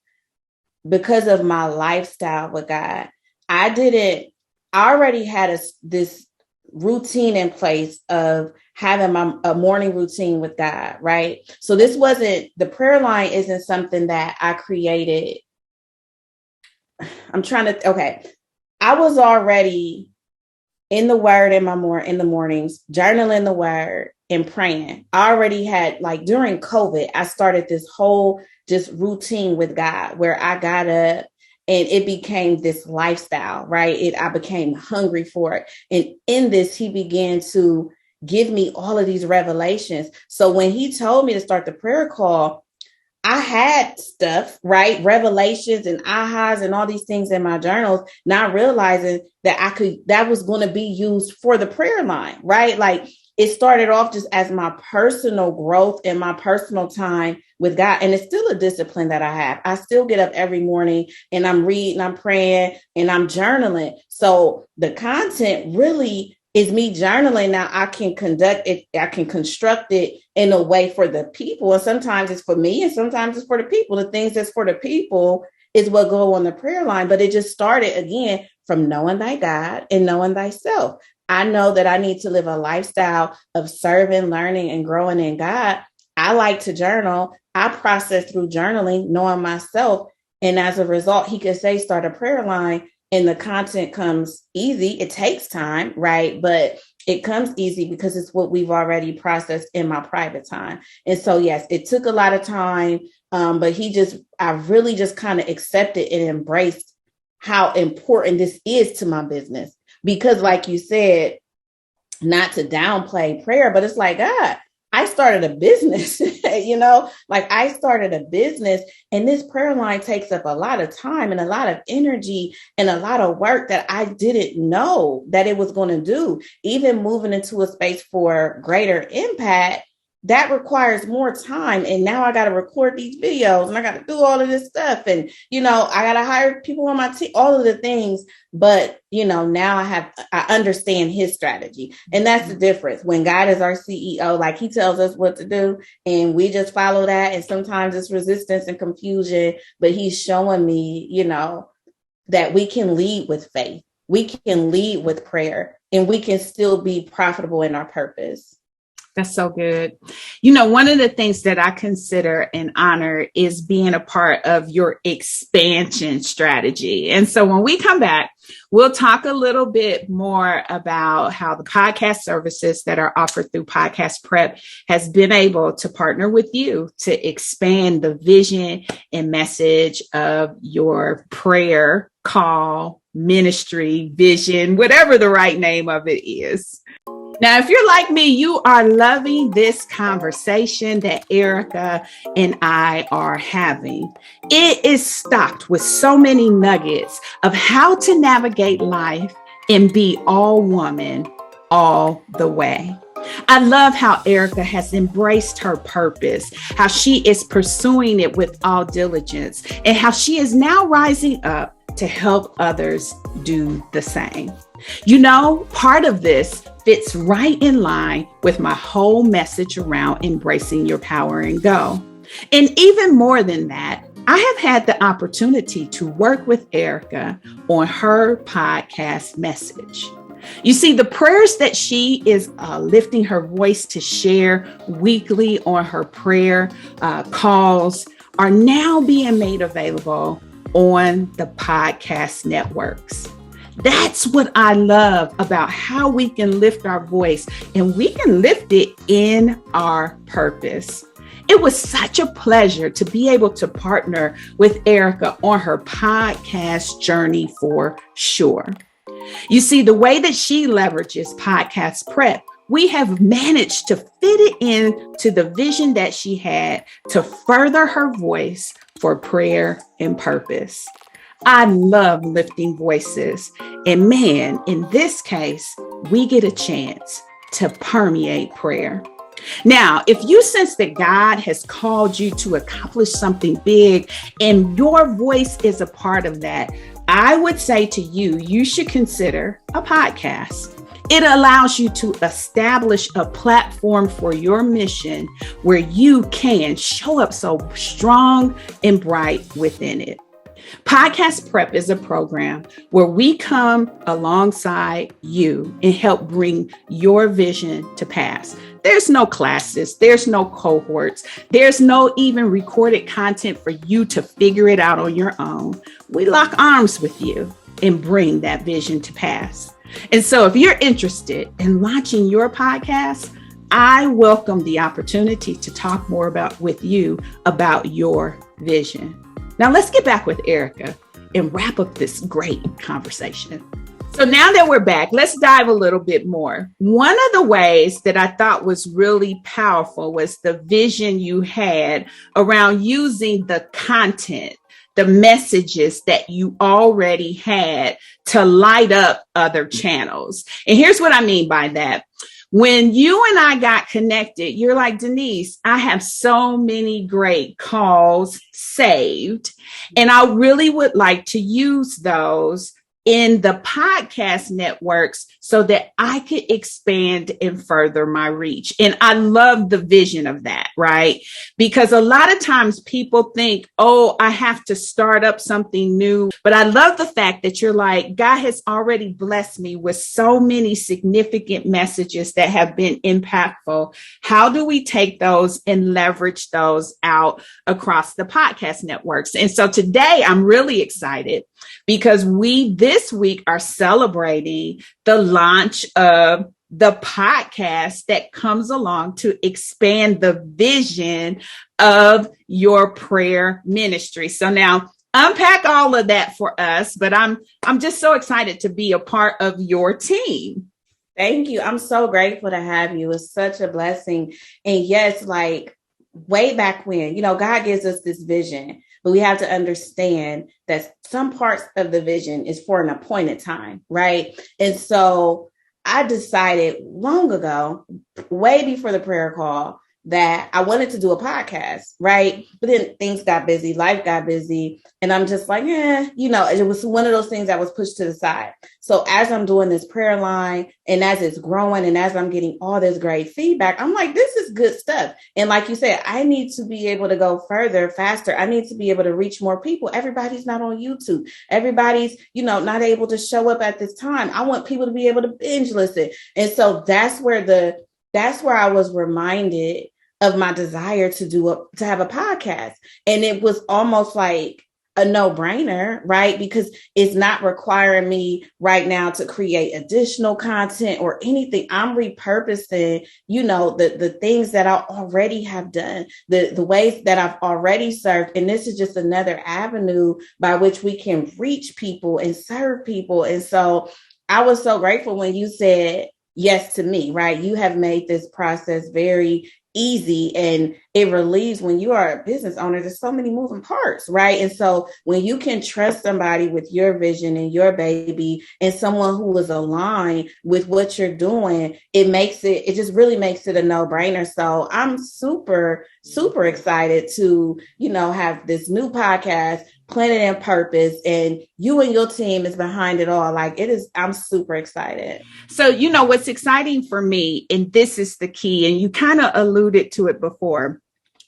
because of my lifestyle with God, I already had this routine in place of having a morning routine with God, right? So the prayer line isn't something that I created. I was already in the word in the mornings, journaling the word and praying. I already had, like, during COVID, I started this whole just routine with God where I got up and it became this lifestyle, right? I became hungry for it. And in this, he began to give me all of these revelations. So when he told me to start the prayer call, I had stuff, right? Revelations and ahas and all these things in my journals, not realizing that was going to be used for the prayer line, right? Like, it started off just as my personal growth and my personal time with God. And it's still a discipline that I have. I still get up every morning and I'm reading, I'm praying, and I'm journaling. So the content really is me journaling. Now I can conduct it, I can construct it in a way for the people. And sometimes it's for me and sometimes it's for the people. The things that's for the people is what go on the prayer line. But it just started, again, from knowing thy God and knowing thyself. I know that I need to live a lifestyle of serving, learning, and growing in God. I like to journal. I process through journaling, knowing myself. And as a result, he could say, start a prayer line, and the content comes easy. It takes time, right? But it comes easy because it's what we've already processed in my private time. And so, yes, it took a lot of time, but I really just kind of accepted and embraced how important this is to my business. Because, like you said, not to downplay prayer, but it's like, God, I started a business, like I started a business, and this prayer line takes up a lot of time and a lot of energy and a lot of work that I didn't know that it was going to do. Even moving into a space for greater impact, that requires more time. And now I got to record these videos and I got to do all of this stuff. And, I got to hire people on my team, all of the things. But, now I understand his strategy. And that's the difference. When God is our CEO, like he tells us what to do and we just follow that. And sometimes it's resistance and confusion, but he's showing me, that we can lead with faith. We can lead with prayer and we can still be profitable in our purpose. That's so good. One of the things that I consider and honor is being a part of your expansion strategy. And so when we come back, we'll talk a little bit more about how the podcast services that are offered through Podcast Prep has been able to partner with you to expand the vision and message of your prayer call, ministry, vision, whatever the right name of it is. Now, if you're like me, you are loving this conversation that Arika and I are having. It is stocked with so many nuggets of how to navigate life and be all woman all the way. I love how Arika has embraced her purpose, how she is pursuing it with all diligence, and how she is now rising up to help others do the same. Part of this fits right in line with my whole message around embracing your power and go. And even more than that, I have had the opportunity to work with Arika on her podcast message. You see, the prayers that she is lifting her voice to share weekly on her prayer calls are now being made available on the podcast networks. That's what I love about how we can lift our voice, and we can lift it in our purpose. It was such a pleasure to be able to partner with Arika on her podcast journey for sure. You see, the way that she leverages Podcast Prep, we have managed to fit it into the vision that she had to further her voice for prayer and purpose. I love lifting voices. And man, in this case, we get a chance to permeate prayer. Now, if you sense that God has called you to accomplish something big and your voice is a part of that, I would say to you, you should consider a podcast. It allows you to establish a platform for your mission where you can show up so strong and bright within it. Podcast Prep is a program where we come alongside you and help bring your vision to pass. There's no classes, there's no cohorts, there's no even recorded content for you to figure it out on your own. We lock arms with you and bring that vision to pass. And so if you're interested in launching your podcast, I welcome the opportunity to talk more with you about your vision. Now let's get back with Arika and wrap up this great conversation. So now that we're back, let's dive a little bit more. One of the ways that I thought was really powerful was the vision you had around using the content, the messages that you already had to light up other channels. And here's what I mean by that. When you and I got connected, you're like, Denise, I have so many great calls saved, and I really would like to use those in the podcast networks so that I could expand and further my reach. And I love the vision of that, right? Because a lot of times people think, oh, I have to start up something new. But I love the fact that you're like, God has already blessed me with so many significant messages that have been impactful. How do we take those and leverage those out across the podcast networks? And so today I'm really excited because we this week are celebrating the launch of the podcast that comes along to expand the vision of your prayer ministry. So now unpack all of that for us, but I'm just so excited to be a part of your team. Thank you. I'm so grateful to have you. It's such a blessing. And yes, like way back when, God gives us this vision, but we have to understand that some parts of the vision is for an appointed time, right? And so I decided long ago, way before the prayer call, that I wanted to do a podcast, right? But then things got busy, life got busy. And I'm just like, it was one of those things that was pushed to the side. So as I'm doing this prayer line and as it's growing and as I'm getting all this great feedback, I'm like, this is good stuff. And like you said, I need to be able to go further, faster. I need to be able to reach more people. Everybody's not on YouTube. Everybody's, not able to show up at this time. I want people to be able to binge listen. And so that's where I was reminded of my desire to have a podcast. And it was almost like a no-brainer, right? Because it's not requiring me right now to create additional content or anything. I'm repurposing, the things that I already have done, the ways that I've already served. And this is just another avenue by which we can reach people and serve people. And so I was so grateful when you said yes to me, right? You have made this process very easy, and it relieves when you are a business owner. There's so many moving parts, right? And so when you can trust somebody with your vision and your baby and someone who is aligned with what you're doing, it just really makes it a no-brainer. So I'm super, super excited to, have this new podcast, Planet and Purpose, and you and your team is behind it all. I'm super excited. So, what's exciting for me, and this is the key, and you kind of alluded to it before,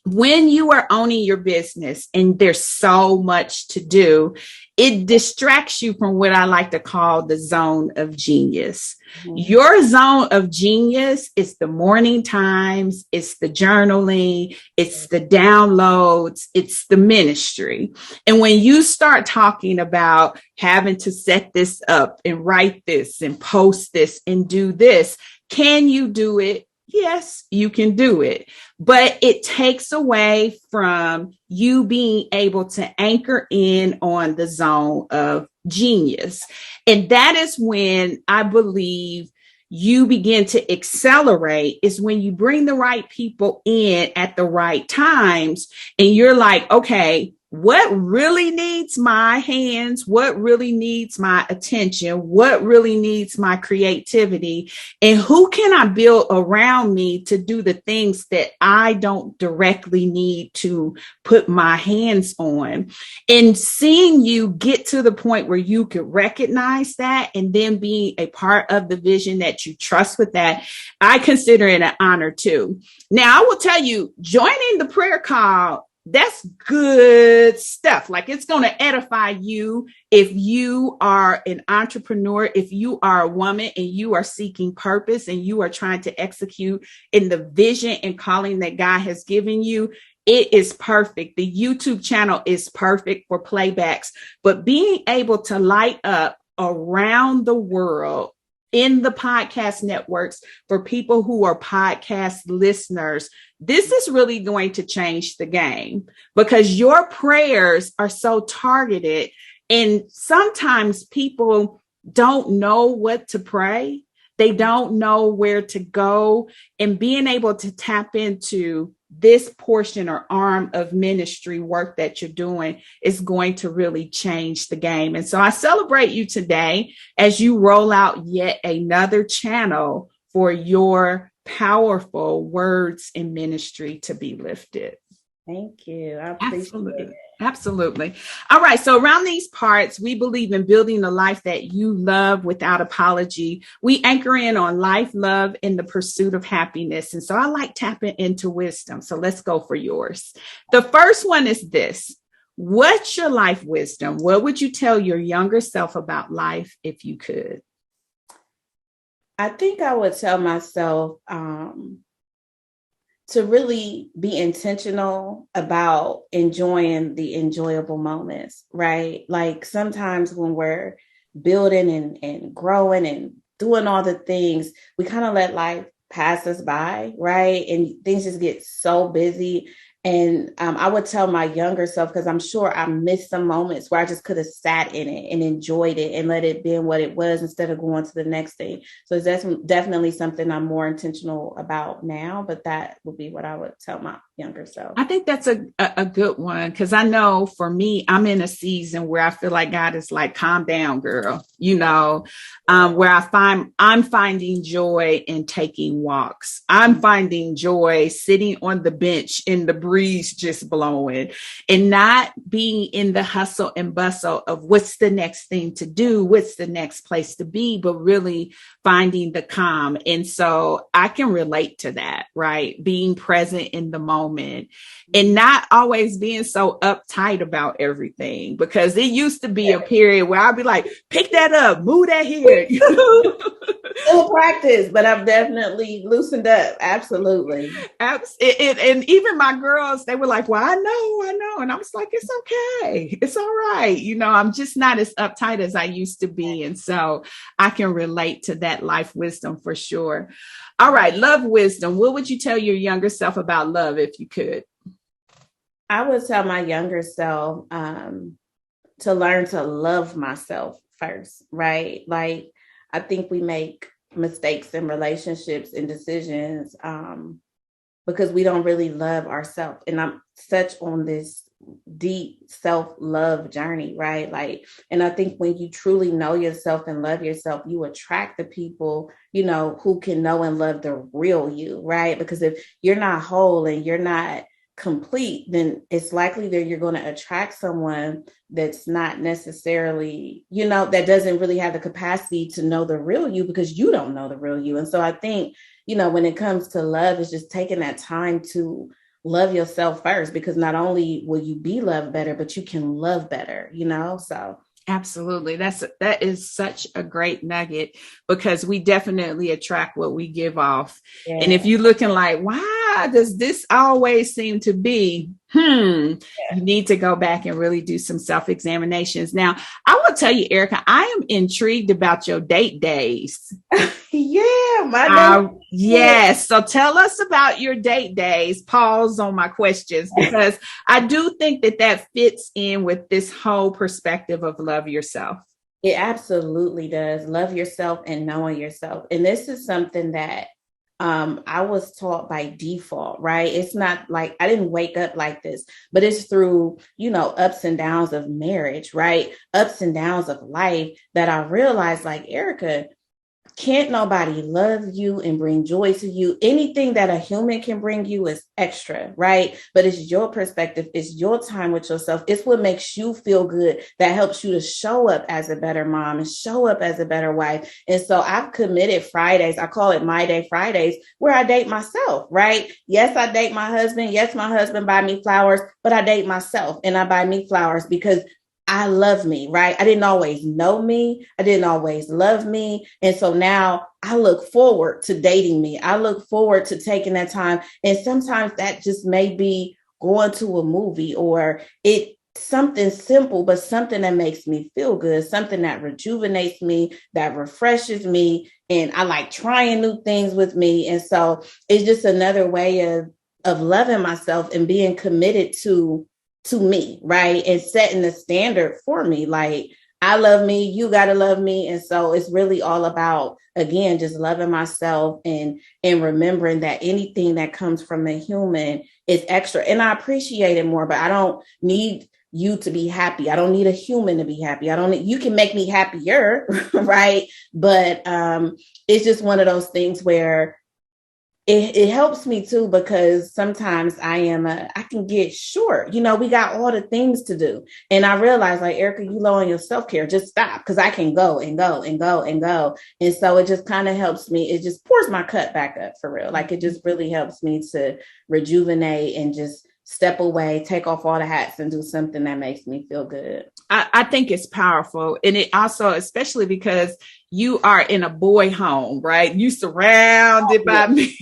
when you are owning your business and there's so much to do, it distracts you from what I like to call the zone of genius. Mm-hmm. Your zone of genius is the morning times, it's the journaling, it's the downloads, it's the ministry. And when you start talking about having to set this up and write this and post this and do this, can you do it? Yes, you can do it, but it takes away from you being able to anchor in on the zone of genius. And that is when I believe you begin to accelerate, is when you bring the right people in at the right times. And you're like, okay, what really needs my hands? What really needs my attention? What really needs my creativity? And who can I build around me to do the things that I don't directly need to put my hands on? And seeing you get to the point where you could recognize that and then being a part of the vision that you trust with that, I consider it an honor too. Now, I will tell you, joining the prayer call, that's good stuff. It's going to edify you if you are an entrepreneur, if you are a woman and you are seeking purpose and you are trying to execute in the vision and calling that God has given you. It is perfect. The YouTube channel is perfect for playbacks, but being able to light up around the world in the podcast networks for people who are podcast listeners, this is really going to change the game, because your prayers are so targeted. And sometimes people don't know what to pray. They don't know where to go, and being able to tap into this portion or arm of ministry work that you're doing is going to really change the game. And so I celebrate you today as you roll out yet another channel for your powerful words in ministry to be lifted. Thank you. I appreciate it. Absolutely. All right. So around these parts, we believe in building a life that you love without apology. We anchor in on life, love, and the pursuit of happiness. And so I like tapping into wisdom. So let's go for yours. The first one is this. What's your life wisdom? What would you tell your younger self about life if you could? I think I would tell myself to really be intentional about enjoying the enjoyable moments, right? Sometimes when we're building and growing and doing all the things, we kind of let life pass us by, right? And things just get so busy. And I would tell my younger self, because I'm sure I missed some moments where I just could have sat in it and enjoyed it and let it be what it was instead of going to the next thing. So that's definitely something I'm more intentional about now, but that would be what I would tell younger self? I think that's a good one, because I know for me, I'm in a season where I feel like God is like, calm down, girl, where I'm finding joy in taking walks. I'm finding joy sitting on the bench in the breeze just blowing, and not being in the hustle and bustle of what's the next thing to do, what's the next place to be, but really finding the calm. And so I can relate to that, right? Being present in the moment and not always being so uptight about everything, because it used to be a period where I'd be like, pick that up, move that here. Still practice, but I've definitely loosened up. Absolutely. And even my girls, they were like, well, I know. And I was like, it's okay. It's all right. I'm just not as uptight as I used to be. And so I can relate to that life wisdom for sure. All right. Love wisdom. What would you tell your younger self about love if you could? I would tell my younger self to learn to love myself first, right? Like, I think we make mistakes in relationships and decisions because we don't really love ourselves. And I'm such on this deep self-love journey, right? Like, and I think when you truly know yourself and love yourself, you attract the people, who can know and love the real you, right? Because if you're not whole and you're not complete, then it's likely that you're going to attract someone that's not necessarily, that doesn't really have the capacity to know the real you, because you don't know the real you. And so I think, when it comes to love, it's just taking that time to love yourself first, because not only will you be loved better, but you can love better, so. Absolutely. That is such a great nugget, because we definitely attract what we give off. Yeah. And if you're looking like, why does this always seem to be, you need to go back and really do some self-examinations. Now, I will tell you, Arika, I am intrigued about your date days. Yes. So tell us about your date days. Pause on my questions, because I do think that fits in with this whole perspective of love yourself. It absolutely does. Love yourself and knowing yourself. And this is something that I was taught by default, right? It's not like I didn't wake up like this, but it's through, ups and downs of marriage, right? Ups and downs of life that I realized, like, Arika, can't nobody love you and bring joy to you. Anything that a human can bring you is extra, right? But it's your perspective. It's your time with yourself. It's what makes you feel good, that helps you to show up as a better mom and show up as a better wife. And so I've committed Fridays. I call it My Day Fridays, where I date myself, right? Yes, I date my husband. Yes, my husband buy me flowers, but I date myself and I buy me flowers because I love me, right? I didn't always know me. I didn't always love me. And so now I look forward to dating me. I look forward to taking that time. And sometimes that just may be going to a movie, or something simple, but something that makes me feel good, something that rejuvenates me, that refreshes me. And I like trying new things with me. And so it's just another way of loving myself and being committed to me, right? And setting the standard for me. Like, I love me, you got to love me. And so it's really all about, again, just loving myself and remembering that anything that comes from a human is extra. And I appreciate it more, but I don't need you to be happy. I don't need a human to be happy. You can make me happier, right? But it's just one of those things where it helps me too, because sometimes I can get short. We got all the things to do. And I realize, like, Arika, you low on your self-care, just stop, because I can go and go and go and go. And so it just kind of helps me. It just pours my cup back up, for real. Like, it just really helps me to rejuvenate and just step away, take off all the hats and do something that makes me feel good. I think it's powerful. And it also, especially because you are in a boy home, right? You surrounded by me.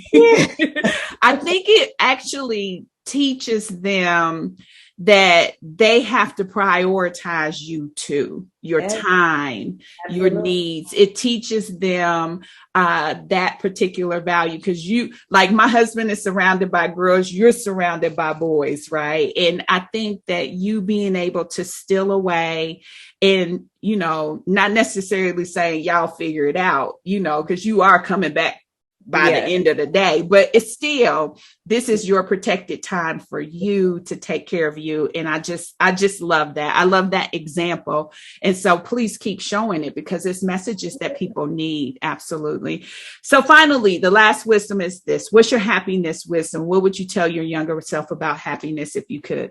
I think it actually teaches them that they have to prioritize you too, your time, your needs. It teaches them that particular value, because you, like, my husband is surrounded by girls, you're surrounded by boys, right? And I think that you being able to steal away and, not necessarily saying y'all figure it out, because you are coming back by the end of the day, but it's still, this is your protected time for you to take care of you. And I just love that. I love that example. And so please keep showing it, because it's messages that people need. Absolutely. So finally, the last wisdom is this. What's your happiness wisdom? What would you tell your younger self about happiness if you could?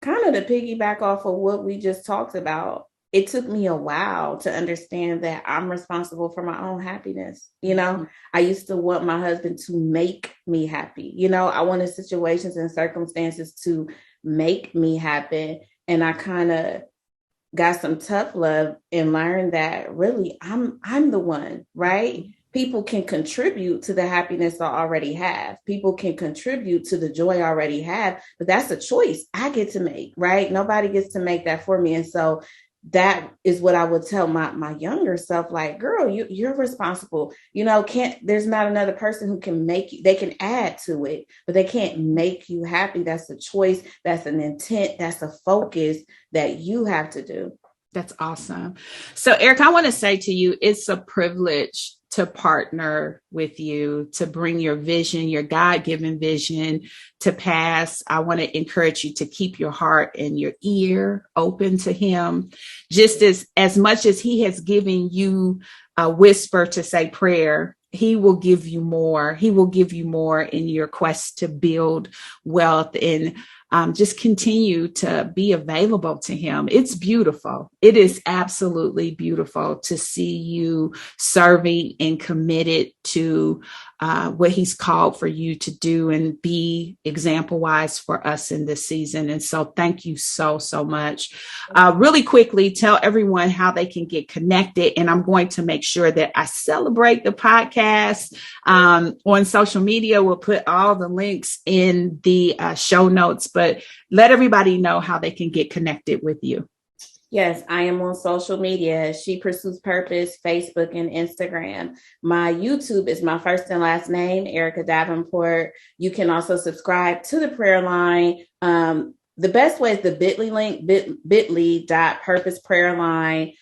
Kind of to piggyback off of what we just talked about. It took me a while to understand that I'm responsible for my own happiness. I used to want my husband to make me happy. I wanted situations and circumstances to make me happy. And I kind of got some tough love and learned that really I'm the one, right? People can contribute to the happiness I already have. People can contribute to the joy I already have, but that's a choice I get to make, right? Nobody gets to make that for me. And so that is what I would tell my younger self, like, girl, you're responsible. There's not another person who can make you, they can add to it, but they can't make you happy. That's a choice. That's an intent. That's a focus that you have to do. That's awesome. So Eric, I want to say to you, it's a privilege to partner with you, to bring your vision, your God-given vision to pass. I want to encourage you to keep your heart and your ear open to him. Just as much as he has given you a whisper to say prayer, he will give you more. He will give you more in your quest to build wealth, and just continue to be available to him. It's beautiful. It is absolutely beautiful to see you serving and committed to what he's called for you to do, and be example wise for us in this season. And so thank you so much. Really quickly, tell everyone how they can get connected. And I'm going to make sure that I celebrate the podcast on social media. We'll put all the links in the show notes, but let everybody know how they can get connected with you. Yes, I am on social media. She Pursues Purpose, Facebook and Instagram. My YouTube is my first and last name, Arika Davenport. You can also subscribe to the prayer line. The best way is the bit.ly link, bit.ly.purpose prayer line.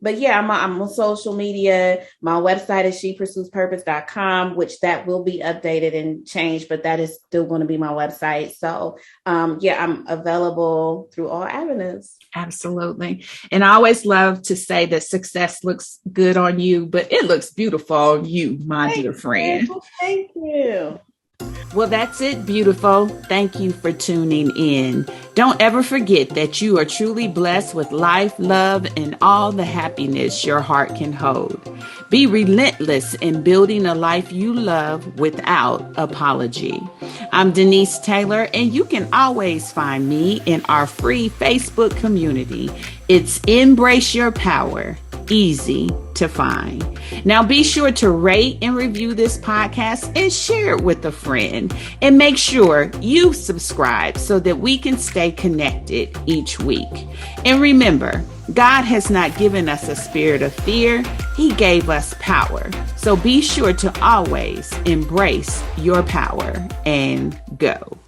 But yeah, I'm on social media. My website is shepursuespurpose.com, which that will be updated and changed, but that is still going to be my website. So yeah, I'm available through all avenues. Absolutely. And I always love to say that success looks good on you, but it looks beautiful on you, my dear friend. Thank you. Well, that's it, beautiful. Thank you for tuning in. Don't ever forget that you are truly blessed with life, love, and all the happiness your heart can hold. Be relentless in building a life you love without apology. I'm Denise Taylor, and you can always find me in our free Facebook community. It's Embrace Your Power. Easy to find. Now be sure to rate and review this podcast and share it with a friend, and make sure you subscribe so that we can stay connected each week. And remember, God has not given us a spirit of fear. He gave us power. So be sure to always embrace your power and go.